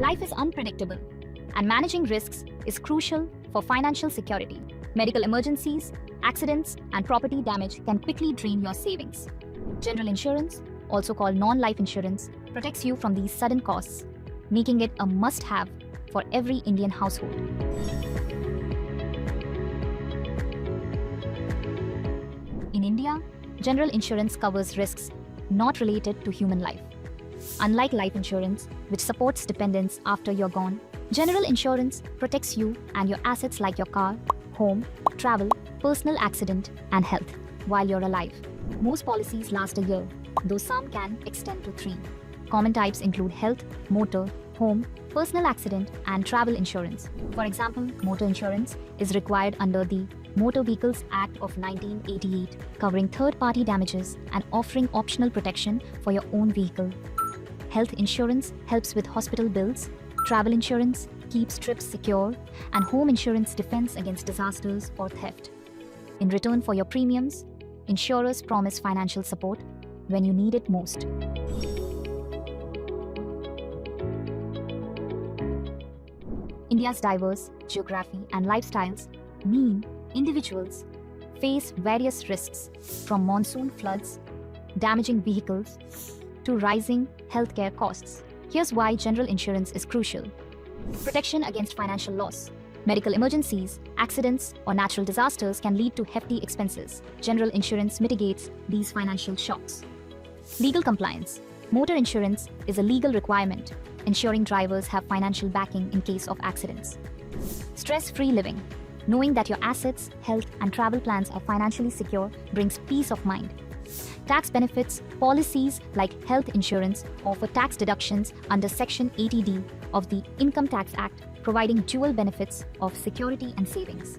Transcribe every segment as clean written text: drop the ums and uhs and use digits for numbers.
Life is unpredictable, and managing risks is crucial for financial security. Medical emergencies, accidents, and property damage can quickly drain your savings. General insurance, also called non-life insurance, protects you from these sudden costs, making it a must-have for every Indian household. In India, general insurance covers risks not related to human life. Unlike life insurance, which supports dependents after you're gone, general insurance protects you and your assets like your car, home, travel, personal accident, and health while you're alive. Most policies last a year, though some can extend to 3. Common types include health, motor, home, personal accident, and travel insurance. For example, motor insurance is required under the Motor Vehicles Act of 1988, covering third-party damages and offering optional protection for your own vehicle. Health insurance helps with hospital bills, travel insurance keeps trips secure, and home insurance defends against disasters or theft. In return for your premiums, insurers promise financial support when you need it most. India's diverse geography and lifestyles mean individuals face various risks, from monsoon floods, damaging vehicles, to rising healthcare costs. Here's why general insurance is crucial. Protection against financial loss. Medical emergencies, accidents, or natural disasters can lead to hefty expenses. General insurance mitigates these financial shocks. Legal compliance. Motor insurance is a legal requirement, ensuring drivers have financial backing in case of accidents. Stress-free living. Knowing that your assets, health, and travel plans are financially secure brings peace of mind. Tax benefits. Policies like health insurance offer tax deductions under Section 80D of the Income Tax Act, providing dual benefits of security and savings.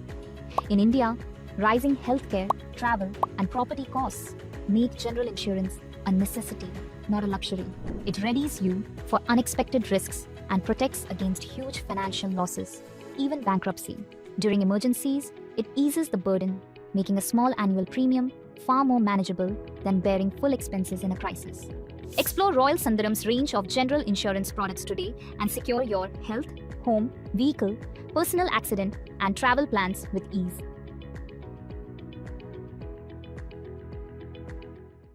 In India, rising healthcare, travel, and property costs make general insurance a necessity, not a luxury. It readies you for unexpected risks and protects against huge financial losses, even bankruptcy. During emergencies, it eases the burden, making a small annual premium far more manageable than bearing full expenses in a crisis. Explore Royal Sundaram's range of general insurance products today and secure your health, home, vehicle, personal accident, and travel plans with ease.